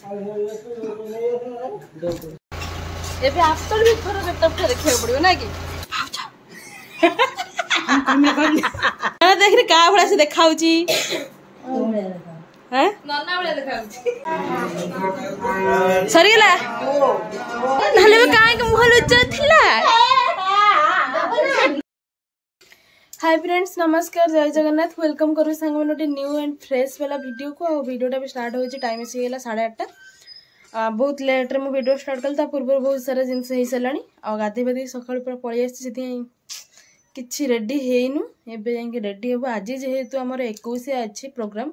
एबे आफ्टर भी थोड़ा गेटअप थे देखियो पड़ियो ना कि देख रे का भला से देखाउची हैं नन्ना भला देखाउची सरी गेला नले में काहे के मुह लज्जा थिला। हाय फ्रेंड्स नमस्कार जय जगन्नाथ वेलकम करू संग मनोटे न्यू एंड फ्रेश वाला वीडियो को वीडियोटा भी स्टार्ट होची टाइम से गेला 8:30 बहुत लेट रे मो वीडियो स्टार्ट कल ता पूर्व बहुत सारा जिनस हे सलानी आ गाधे बदे सकाळ पूरा पळी आसी सेति किछि रेडी हेइनु एबे जाके रेडी हेबो आज जेहेतु हमर 21 अछि प्रोग्राम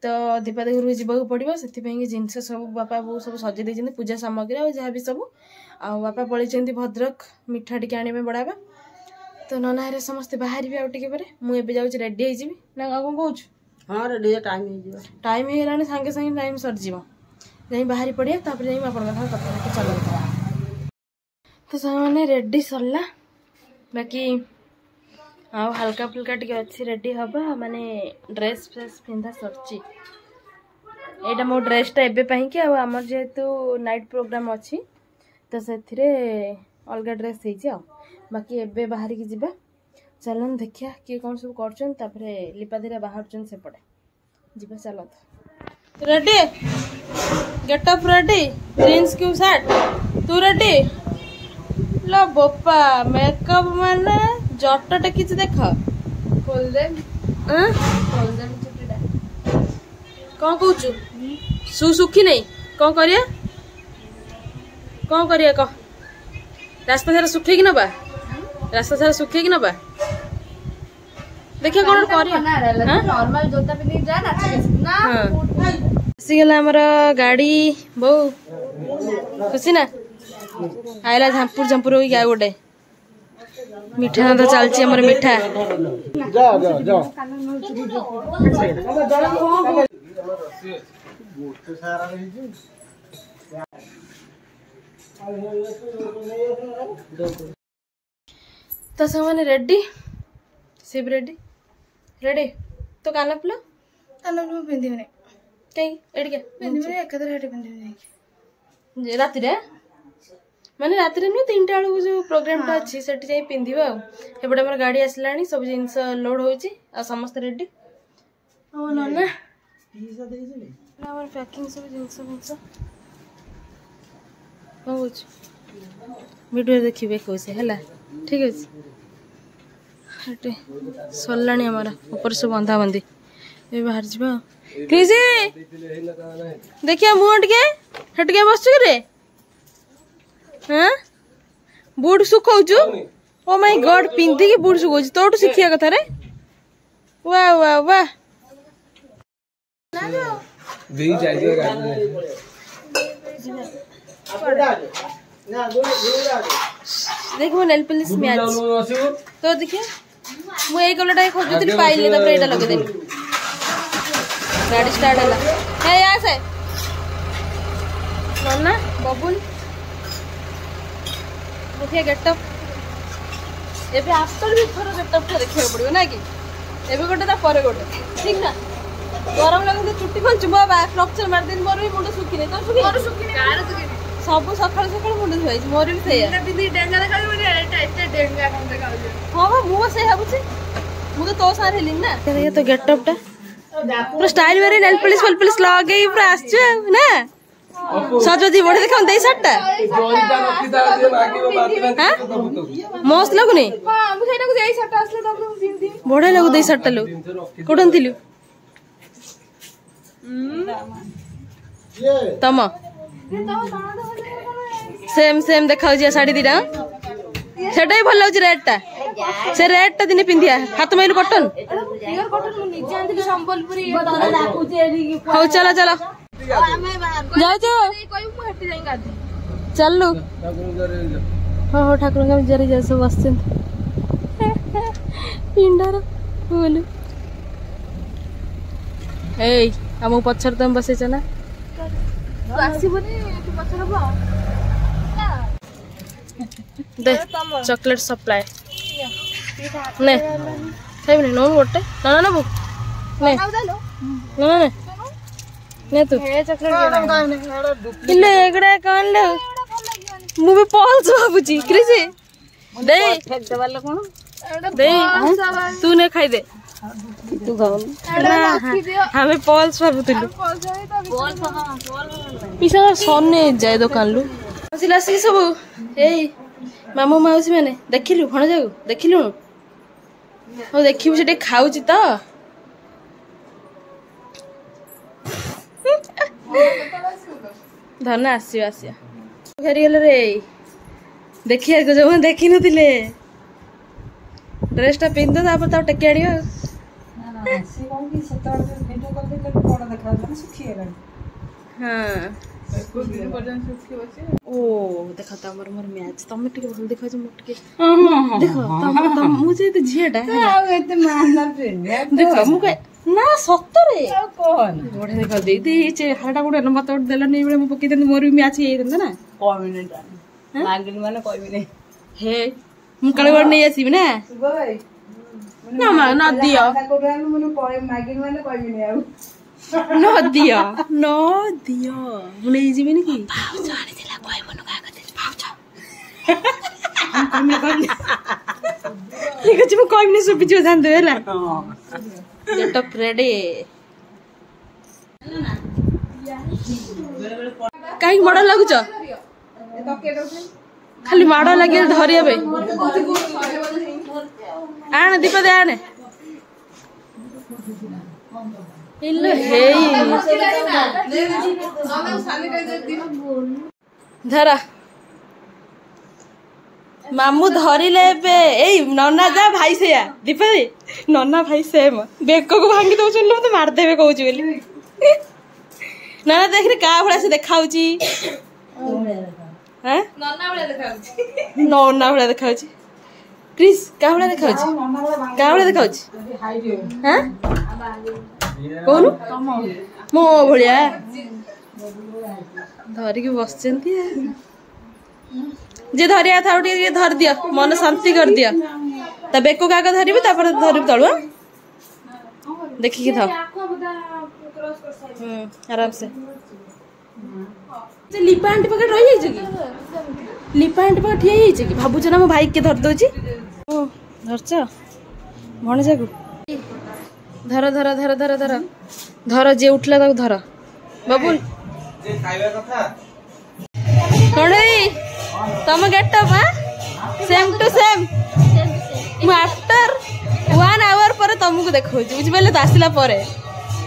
तो दीपादी घर जीवा पड़ो से जिनस सब बापा बो सब सजे देते पूजा सामग्री और जहाँ भी सब आ बापा पलैंट भद्रक मिठा टी आने बड़ाबा तो नना हेरे समस्ते बाहर आउ टे मुझे जाऊँ रेडी हो ना कौन कौन हाँ रेडी टाइम होगा सागे सागे टाइम सरजी जाई बाहरी पड़िया जाई कथा चल तो साने रेडी सरला बाकी आउ हल्का फुल्का टी अच्छी रेडी हवा माने ड्रेस फ्रेस पिंधा सरची एटा मो ड्रेसटा एबे कि आमर जेहेतु नाइट प्रोग्राम अच्छी तो से अलग ड्रेस हो बाकी एबे बाहर की जीवा चलन देखिया किए कौन सब कर लिपा धीरे बाहर सेपटे जीवा चलत रेडी गेटअप रेडी जीन्स क्यू शर्ट तू रेडी लो बोपा मेकअप माने जट टेकी देख खोल दे कौन कहू सु सुखी नहीं कौन करिया कह रास्ता सारा सुखे कि नबा रास्ता सारा सुखे कि नबा देखिए कौन करिया नॉर्मल जोता पिंदी जा ना आसी गला हमर गाड़ी बहु खुशी ना आइला झांपुर झांपुर हो गया गोटे मिठा तो चलची हमर मिठा जा जा जा तो सामान रेडी सिप रेडी रेडी तो कान फुल पिंधि कहीं एडिके पिंधि एकादर हेटे पिंधि राति रे माने राति रे नु 3टा बेलू जो प्रोग्राम टा अछि सेठी जाई पिंधिबा एबडे हमर गाड़ी आसलानी सब जिंस लोड होची आ समस्त रेडी ओ नन्ना पीसा देइछले ना हमर पैकिंग सब जिंस बहुत वीडियो देखिए कैसे है ठीक है सरलानी हमारा ऊपर से बंधा बंधी ये बाहर जा देखिए मुह टे बस रे हाँ बुट सुखाऊ ओ माय गॉड पिंधिकी बुट सुखाऊ तोटू शिखिया कथा रे वाह वाह वाह देख मो नेल पॉलिश मैच तो देखिए मु ए कलर टा खोजुतली पाइले तब एटा लगे देली गाड़ी स्टार्ट हला हे यहाँ से नन्ना बबुल देखिए गेटअप एबे आफ्टर भी थोड़ा गेटअप थे देखियो पड़ियो ना कि एबे गोटे ता परे गोटे ठीक ना गरम लगे चुट्टी खोल चुबा फ्लक्चर मार दिन मोर भी मुंड सुखी नहीं तो सुखी कार सुखी सब सकाळ सकाळ मुंड धुआई मोर भी सही बिंदी डेंगा देखा बोली एटा डेंगा हम देखा हां बा मु से भाबुची मु तो सार हेली ना ये तो गेटअप टा पूरा स्टाइल मेरे नेल पॉलिश लगे पूरा आछे ना सजोजी बड़े देखा दे शर्टटा हां मस्त लगुनी हां हम सेटा को देई शर्ट आसले तब बिंदी बड़े लगु दे शर्टटा लो कोडन थिलु तम सेम सेम देखा साड़ी दीटा सेटा भी भल लगे रेड टा से रेड टा दिन पिंधिया हाथ माइल कटन हाँ चलो चलो चलू हाँ हाँ ठाकुर जरी जा सब बस पिंडार बोलू ए आम पचर तुम बसैच ना दे चॉकलेट सप्लाई ने खाइबनी नो गोटे ना ना नबू ने ना ना ने तू इले एगड़ा कौन ले मु भी पॉल्स भाबुची क्रिसी दे दे तू ने खाई दे तू खाओ हमें पॉल्स भाबुतलु पिसा सोने जाए दुकान लु आसी सब ए मामू माउसी मैंने देखिलु भण जाऊ देखिलु हो देखिबु से खाऊची तो धन आसी आसिया फेरीगल रे देखिया को जो देखी नथिले ड्रेसटा पिंद तापर ता टेके आडियो से कोन की सतवार वीडियो कॉल दे के कोन देखा ना सुखी गेला हां कुछ दिन पर्यंत सुखी बसे ओ देखा त हमर मैच तमे टिके भल देखा जे मोट के हां देखो तम मुझे तो झियाटा आ एते मानदार फ्रेंड देखो मु के ना सत्तरे कोन बड़े देखा दे दे चे हाडा गुडे नंबर तोड़ देला नै बेले मु पकी देन मोर भी मैच हे देन ना कमेंट मांगन माने कहबी नै हे मु काले बड नै आसीबी ना भाई ना मा ना दियो कोरान मने कोइ मांगन माने कहबी नै आउ न दियो मु नै जीबी नि की भाउ जाने दिला कोइ मनु का कते भाउ छ ठीक अछि मु कोइ नै सुबि जो जान देला गेट अप रेडी काई मड लागु छ खाली माड़ लगे धरिया बे आने दीप दे आने इल्लो हेई धरा मामू धरिले बे एई नन्ना जा भाई सेया दीपा नन्ना भाई सेम बेक को भांगी दउ चलो तो मार देबे कहउची बोली ना देख रे का भला से देखाउची हैं नन्ना भला देखाउची क्रिस का भला देखाउची हैं कोनु मो भलिया धरि के बसचंती जे धरिया था उठी धर दिया मन शांति कर दिया ता बेको काका धरिबे तापर धरिब तळु देखि के था आराम से लिपा आंटी पकड़ रही है कि लिपा आंटी पकड़ ठिया है कि भाबु ना मो भाई के धर दोची ओ धरछ भण जागु धर धर धर धर धर धर जे उठला ताको धर बाबुल जे खाइबा कथा कोणई तम गेटअप सेम टू सेम मु आफ्टर 1 आवर पर तुमको देखो बुझ पले तो आसिला परे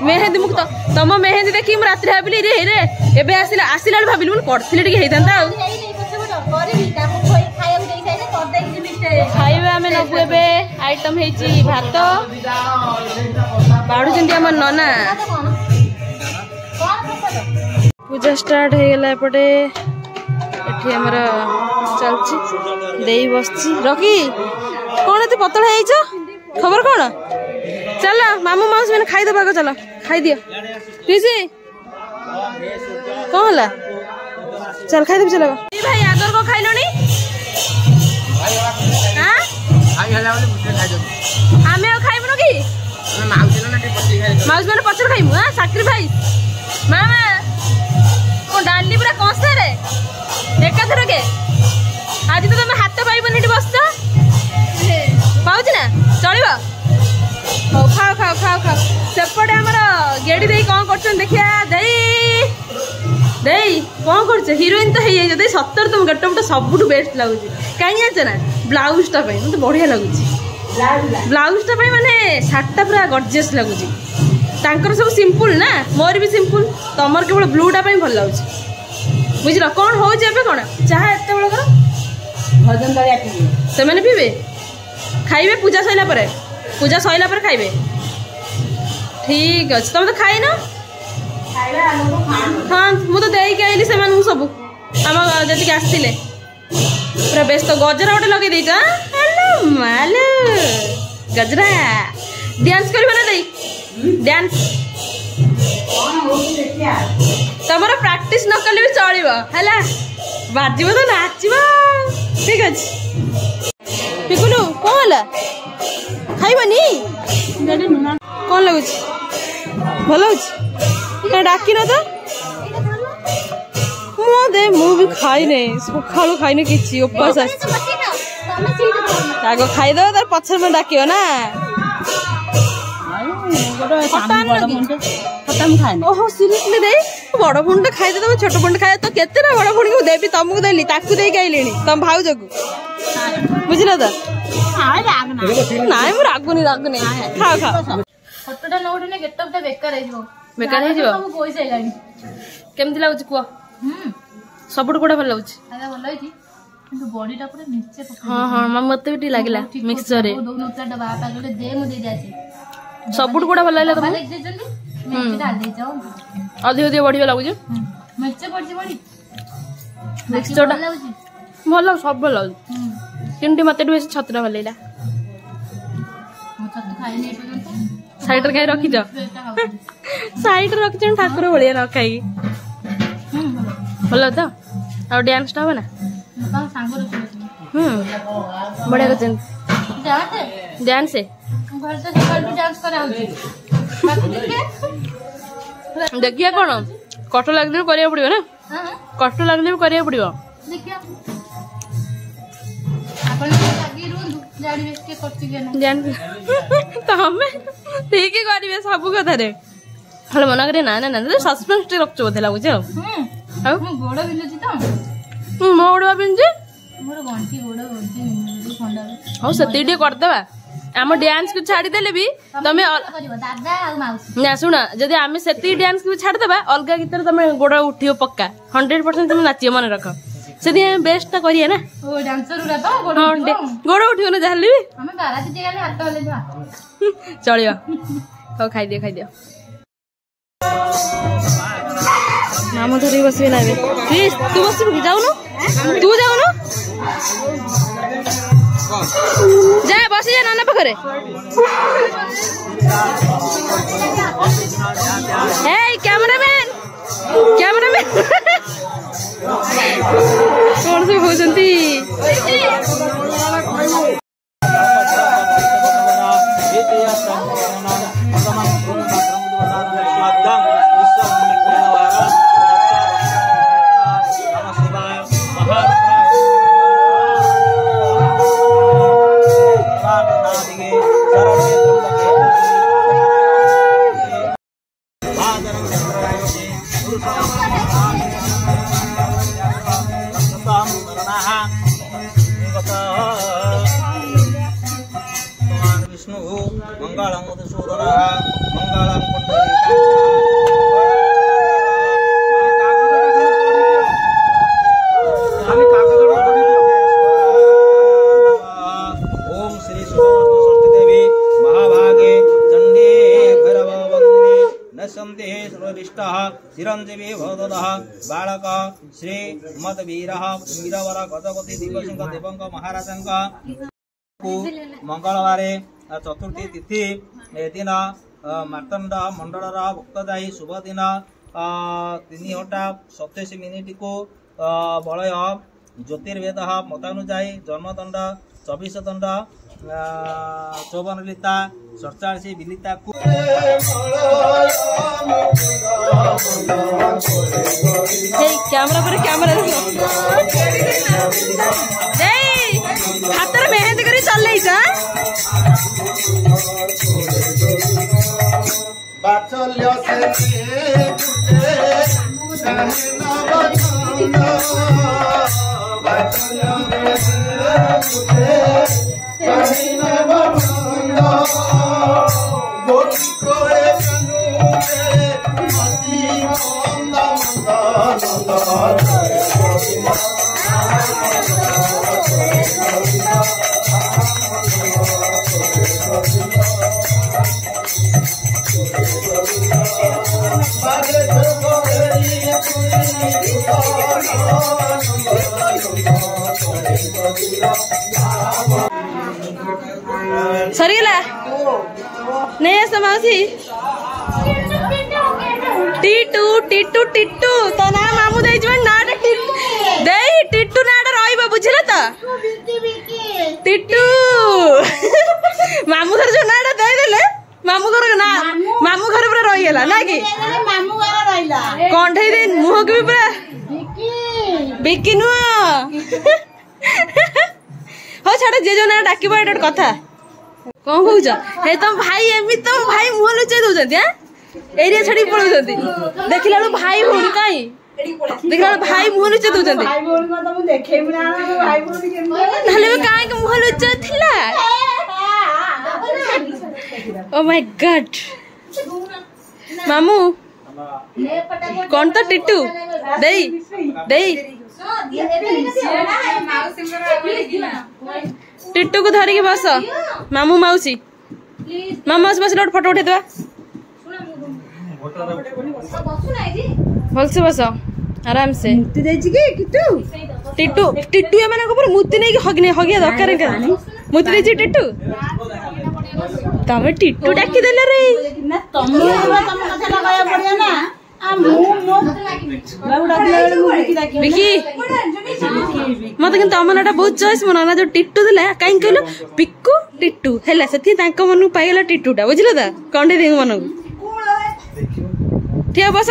मेहंदी मुक तो तम मेहंदी देखि मु रात्रि भाबिली रे रे एबे आसिला आसिला भाबिली मु करथिले टिके हेइतांता खाइबा हमें नबु एबे आइटम हेची भात बाडू जंदी हमर नना पूजा स्टार्ट हे गेला एपटे एठी हमर चलची देई बसची रकी कोन एते पतला हेइछ खबर कोन चल मामू माउस मैंने खाई दबा को चलो खाई दियो किसी कौन होला चल खाई दे चलो भाई आदर को खाइलो नी हां खाई हला वाले मुझे खाइ दो हमें खाइबनो की माउस मैंने पचर खाइमु हां सैक्रिफाइस मामा को डाली पूरा कोसे रे एकाथर के आज तो तुम हाथ पाइबनी बसता पाउछ ना चलिबा हो खाओ खाओ खाओ खाओ सेपटे हमर गेडी देई कोन करछन देखिया देई कोन करछ हीरोइन तो हेइ जदे 70 तुम गेटअप सबुटु बेस्ट लागुची काई आछ ना ब्लाउज टा पई मते बढ़िया लागुची ब्लाउज टा पई माने शर्ट टा पूरा गॉर्जियस लागुची तांकर सब सिंपल ना मोर भी सिंपल तमर केवल ब्लू टा पई भल लागुची बुझलो कोन हो जेबे कोन चाहा एते बळ कर भजन दरिया पीबे से माने पीबे खाइबे पूजा सइला पर खाइबे ठीक अछि तुम तो खाइ ना हाँ मु तो देई के आइली से मानु सब हम जति के आस्तिले पूरा व्यस्त गजरा गोटे लगे देइछ हेलो मालो गजरा डांस करबे ना देई डांस तमरा प्रैक्टिस न कले भी चलिबो हैला बाजिबो तो नाचिबो ठीक अछि पिकुलु कोला खाइबनी कौन लगुच भल हो डाकिन तो दे मु भी खाई नहीं सकालू खाई किसी उपास आग खाईद तार पचर में डाक ना ओहो सीरियसली दे बड़ फुंड खाई तुम छोट फुंड खाए तो केते बड़ फुंड को देवी तुमको देली ताकू दे आईली तुम भाउज को बुझल तो ना रागुनी रागुनी खाओ खाओ फटोटा न उठे गेटअप बेकार बेकार केमती लगुच कह सबुठ कोड़ा भल लगुच हाँ हाँ मत भी लगला मिक्सचर सबुठ कोड़ा भल लगला तुमको अधिक अधिक बढ़िया लगुच मिक्सचर भल सब भल लगुच किंतु मत छतुरा भल लगा साइड रे रखी साइड रखी ठाकुर भाया न खाई भल तो आ डांस टा ना बढ़िया कर डांस देखिए कौन कष्ट लगे करा पड़ो ना कष्ट लगे करा पड़ो तमें ठीक करेंगे सब कथा हेल्ले मना करे ना ना ना सस्पेंस रखु बोधे लगुच मो गोड़ पिंधे हाँ से करदे आम डांस को छाड़देले भी तुम ना शुण जदि आम से डांस को छाड़दे अलग गीत तुम गोड़ उठ पक्का 100% तुम नाच मन रख से बेस्ट करिए ना गोड़ उठो ना जहाँ भी चलिए हाँ खाई दियो मामू धरिक बस ना तू बस जाऊन तू जाऊन जा बस जा नाना पाखे कैमरामैन कौन सब होती विष्णु मंगलम मधुसूदन मंगलम ओम श्री सुषष्ठी देवी महाभागे चंडी भैरव वंदिनी नशंति सर्वरिष्टः चिरंजीवी भवदः बालक श्री मदवीर वीरवर गजपति दिवसिंह देवंक महाराजंक मंगलवार चतुर्थी तिथि दिन मार्तंड मंडल भक्त जाई शुभ दिन 3:27 को बलय ज्योतिर्वेद मतानुजाई जन्मदंड 24 दंड 54 लिता 47 बिलिता कैमरा पर कैमरा हाथ में मेहंदी कर चल सरीगला नहीं आस मौसी टीटू टीटू टीटू तो ना मामू दे नाटा दे टीटू नाटा रहा बुझल तो टीटू मामू घर जो नाटा देदेले मामू घर ना मामू घर पूरा रहीगला ना कि मामू घर रहिला कंठे दिन मुह के भी पूरा बिकी नुह हो छाड़ जे जो ना डाकिबो एटा कथा कौन कहूछ हे तुम भाई एमि तुम भाई मुह लुचे दउछंती हां एरिया छड़ी पळउछंती देखिला भाई भौणी काई देखिला भाई मुह लुचे दउछंती भाई बोल को तो मु देखेबी ना भाई बोल के नहले काई के मुह लुचे थिला ओ माय गॉड मामू कौन तो टिट्टू देई देई टिट्टू को धरिकी बस मामू माउसी मामू माउसी बस फोटो उठे दवा भलसे बस आराम से मुक्ति देछि कि किटू टिट्टू टिट्टू एमान ऊपर मुति नै हगिने हगिया दरकार मुति देछि टिट्टू तमे टिट्टू डाकी देले रे ना तुम कथा लगाया पड़िया ना आ मु मो बाबू डाकले बेले मु बिकी मत कि तम नाटा बहुत चॉइस मन ना जो टिट्टू देला काई कहलो पिक्कू टिट्टू हैला सेति तांको मनु पाइला टिट्टूटा बुझिलो त कंडे दे मनु ठीक बस